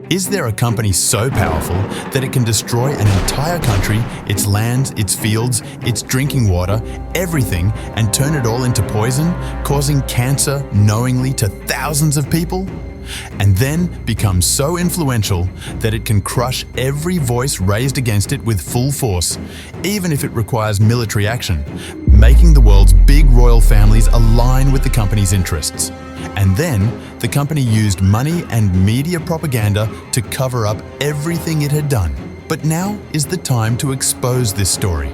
Is there a company so powerful that it can destroy an entire country, its lands, its fields, its drinking water, everything, and turn it all into poison, causing cancer knowingly to thousands of people? And then become so influential that it can crush every voice raised against it with full force, even if it requires military action, making the world's big royal families align with the company's interests. And then, the company used money and media propaganda to cover up everything it had done. But now is the time to expose this story.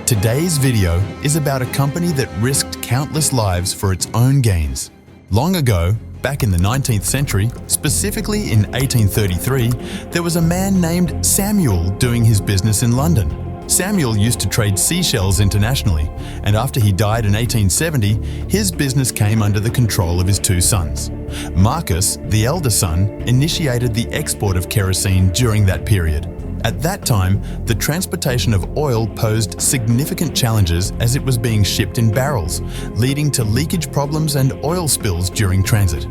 Today's video is about a company that risked countless lives for its own gains. Long ago, back in the 19th century, specifically in 1833, there was a man named Samuel doing his business in London. Samuel used to trade seashells internationally, and after he died in 1870, his business came under the control of his two sons. Marcus, the elder son, initiated the export of kerosene during that period. At that time, the transportation of oil posed significant challenges as it was being shipped in barrels, leading to leakage problems and oil spills during transit.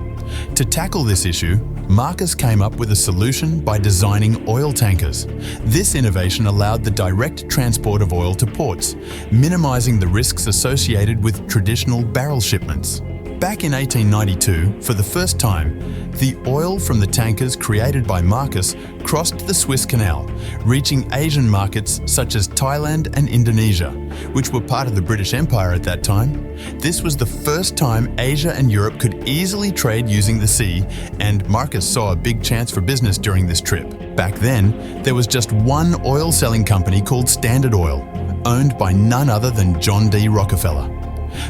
To tackle this issue, Marcus came up with a solution by designing oil tankers. This innovation allowed the direct transport of oil to ports, minimizing the risks associated with traditional barrel shipments. Back in 1892, for the first time, the oil from the tankers created by Marcus crossed the Suez Canal, reaching Asian markets such as Thailand and Indonesia, which were part of the British Empire at that time. This was the first time Asia and Europe could easily trade using the sea, and Marcus saw a big chance for business during this trip. Back then, there was just one oil-selling company called Standard Oil, owned by none other than John D. Rockefeller.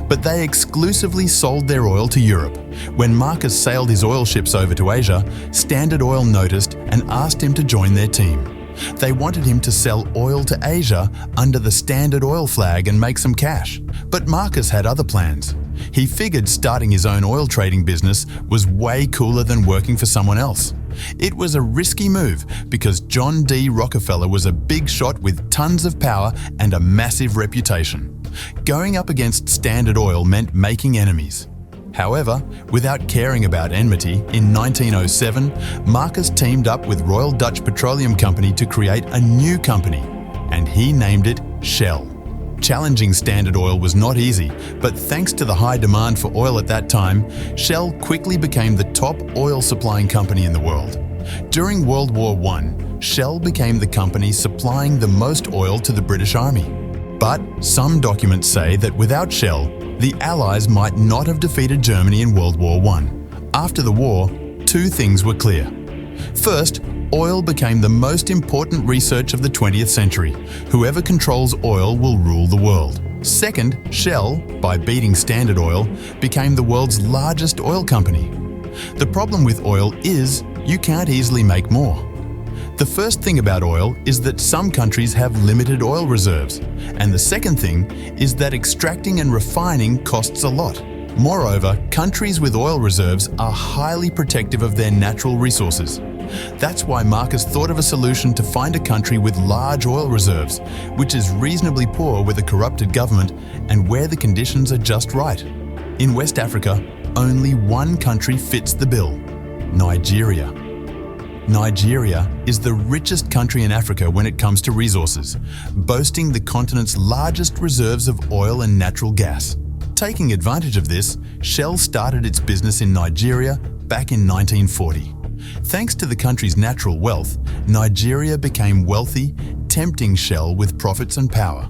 But they exclusively sold their oil to Europe. When Marcus sailed his oil ships over to Asia, Standard Oil noticed and asked him to join their team. They wanted him to sell oil to Asia under the Standard Oil flag and make some cash. But Marcus had other plans. He figured starting his own oil trading business was way cooler than working for someone else. It was a risky move because John D. Rockefeller was a big shot with tons of power and a massive reputation. Going up against Standard Oil meant making enemies. However, without caring about enmity, in 1907, Marcus teamed up with Royal Dutch Petroleum Company to create a new company, and he named it Shell. Challenging Standard Oil was not easy, but thanks to the high demand for oil at that time, Shell quickly became the top oil supplying company in the world. During World War I, Shell became the company supplying the most oil to the British Army. But some documents say that without Shell, the Allies might not have defeated Germany in World War I. After the war, two things were clear. First, oil became the most important research of the 20th century. Whoever controls oil will rule the world. Second, Shell, by beating Standard Oil, became the world's largest oil company. The problem with oil is you can't easily make more. The first thing about oil is that some countries have limited oil reserves, and the second thing is that extracting and refining costs a lot. Moreover, countries with oil reserves are highly protective of their natural resources. That's why Marcus thought of a solution to find a country with large oil reserves, which is reasonably poor with a corrupted government and where the conditions are just right. In West Africa, only one country fits the bill: Nigeria. Nigeria is the richest country in Africa when it comes to resources, boasting the continent's largest reserves of oil and natural gas. Taking advantage of this, Shell started its business in Nigeria back in 1940. Thanks to the country's natural wealth, Nigeria became wealthy, tempting Shell with profits and power.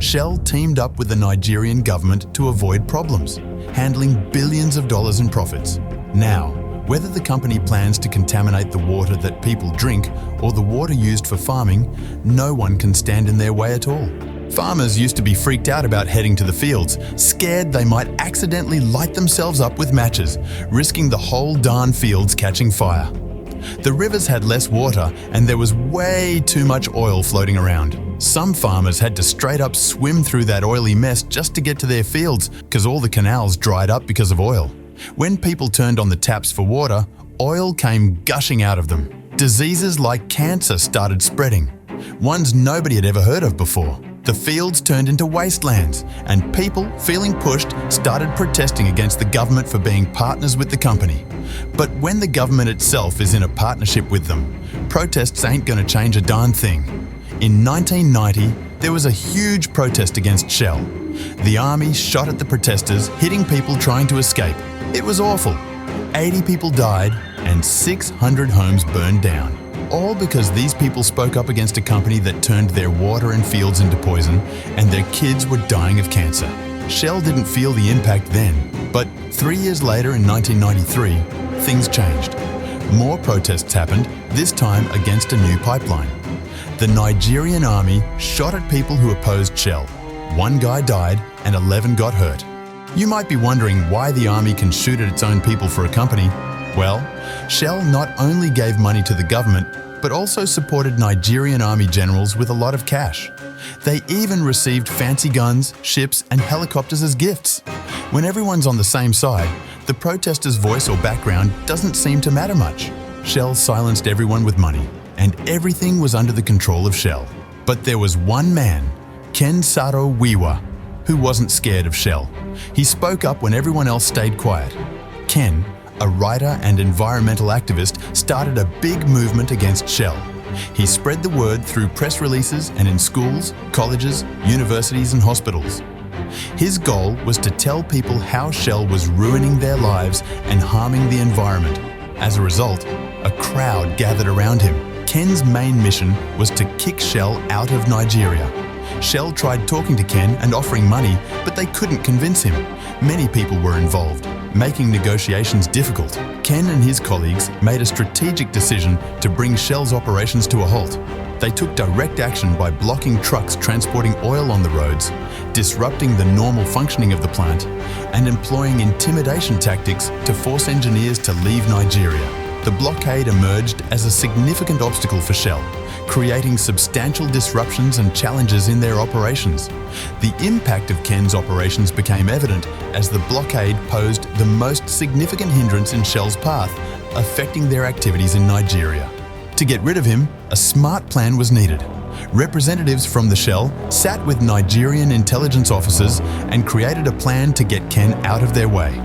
Shell teamed up with the Nigerian government to avoid problems, handling billions of dollars in profits. Now, whether the company plans to contaminate the water that people drink or the water used for farming, no one can stand in their way at all. Farmers used to be freaked out about heading to the fields, scared they might accidentally light themselves up with matches, risking the whole darn fields catching fire. The rivers had less water and there was way too much oil floating around. Some farmers had to straight up swim through that oily mess just to get to their fields because all the canals dried up because of oil. When people turned on the taps for water, oil came gushing out of them. Diseases like cancer started spreading, ones nobody had ever heard of before. The fields turned into wastelands, and people, feeling pushed, started protesting against the government for being partners with the company. But when the government itself is in a partnership with them, protests ain't gonna change a darn thing. In 1990, there was a huge protest against Shell. The army shot at the protesters, hitting people trying to escape. It was awful. 80 people died and 600 homes burned down. All because these people spoke up against a company that turned their water and fields into poison, and their kids were dying of cancer. Shell didn't feel the impact then, but 3 years later in 1993, things changed. More protests happened, this time against a new pipeline. The Nigerian army shot at people who opposed Shell. 1 guy died and 11 got hurt. You might be wondering why the army can shoot at its own people for a company. Well, Shell not only gave money to the government, but also supported Nigerian army generals with a lot of cash. They even received fancy guns, ships, and helicopters as gifts. When everyone's on the same side, the protester's voice or background doesn't seem to matter much. Shell silenced everyone with money, and everything was under the control of Shell. But there was one man, Ken Saro-Wiwa, who wasn't scared of Shell. He spoke up when everyone else stayed quiet. Ken, a writer and environmental activist, started a big movement against Shell. He spread the word through press releases and in schools, colleges, universities and hospitals. His goal was to tell people how Shell was ruining their lives and harming the environment. As a result, a crowd gathered around him. Ken's main mission was to kick Shell out of Nigeria. Shell tried talking to Ken and offering money, but they couldn't convince him. Many people were involved, making negotiations difficult. Ken and his colleagues made a strategic decision to bring Shell's operations to a halt. They took direct action by blocking trucks transporting oil on the roads, disrupting the normal functioning of the plant, and employing intimidation tactics to force engineers to leave Nigeria. The blockade emerged as a significant obstacle for Shell, creating substantial disruptions and challenges in their operations. The impact of Ken's operations became evident as the blockade posed the most significant hindrance in Shell's path, affecting their activities in Nigeria. To get rid of him, a smart plan was needed. Representatives from the Shell sat with Nigerian intelligence officers and created a plan to get Ken out of their way.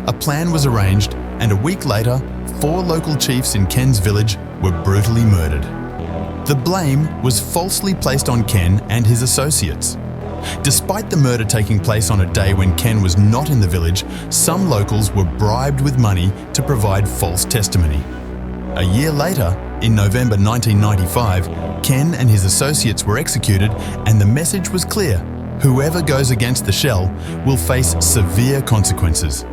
A plan was arranged, and a week later, 4 local chiefs in Ken's village were brutally murdered. The blame was falsely placed on Ken and his associates. Despite the murder taking place on a day when Ken was not in the village, some locals were bribed with money to provide false testimony. A year later, in November 1995, Ken and his associates were executed, and the message was clear: whoever goes against the Shell will face severe consequences.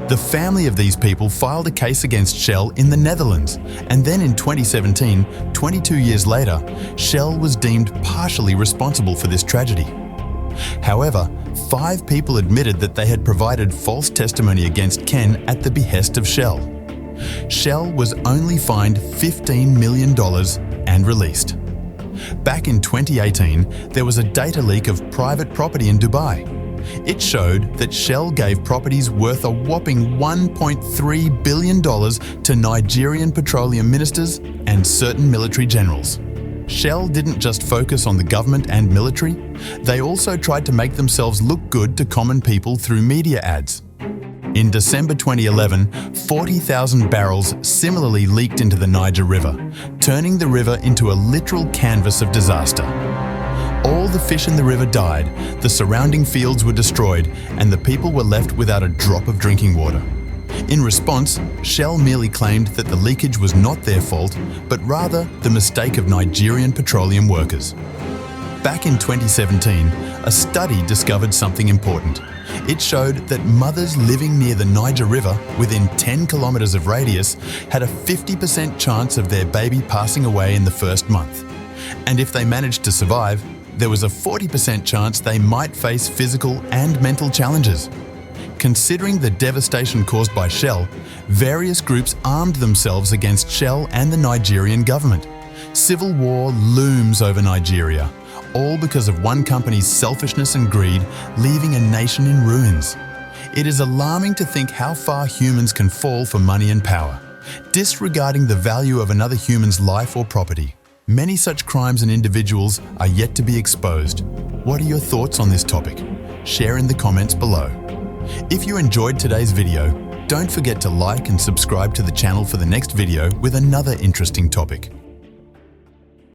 The family of these people filed a case against Shell in the Netherlands, and then in 2017, 22 years later, Shell was deemed partially responsible for this tragedy. However, 5 people admitted that they had provided false testimony against Ken at the behest of Shell. Shell was only fined $15 million and released. Back in 2018, there was a data leak of private property in Dubai. It showed that Shell gave properties worth a whopping $1.3 billion to Nigerian petroleum ministers and certain military generals. Shell didn't just focus on the government and military, they also tried to make themselves look good to common people through media ads. In December 2011, 40,000 barrels similarly leaked into the Niger River, turning the river into a literal canvas of disaster. All the fish in the river died, the surrounding fields were destroyed, and the people were left without a drop of drinking water. In response, Shell merely claimed that the leakage was not their fault, but rather the mistake of Nigerian petroleum workers. Back in 2017, a study discovered something important. It showed that mothers living near the Niger River within 10 kilometers of radius had a 50% chance of their baby passing away in the first month. And if they managed to survive, there was a 40% chance they might face physical and mental challenges. Considering the devastation caused by Shell, various groups armed themselves against Shell and the Nigerian government. Civil war looms over Nigeria, all because of one company's selfishness and greed, leaving a nation in ruins. It is alarming to think how far humans can fall for money and power, disregarding the value of another human's life or property. Many such crimes and individuals are yet to be exposed. What are your thoughts on this topic? Share in the comments below. If you enjoyed today's video, Don't forget to like and subscribe to the channel for the next video with another interesting topic.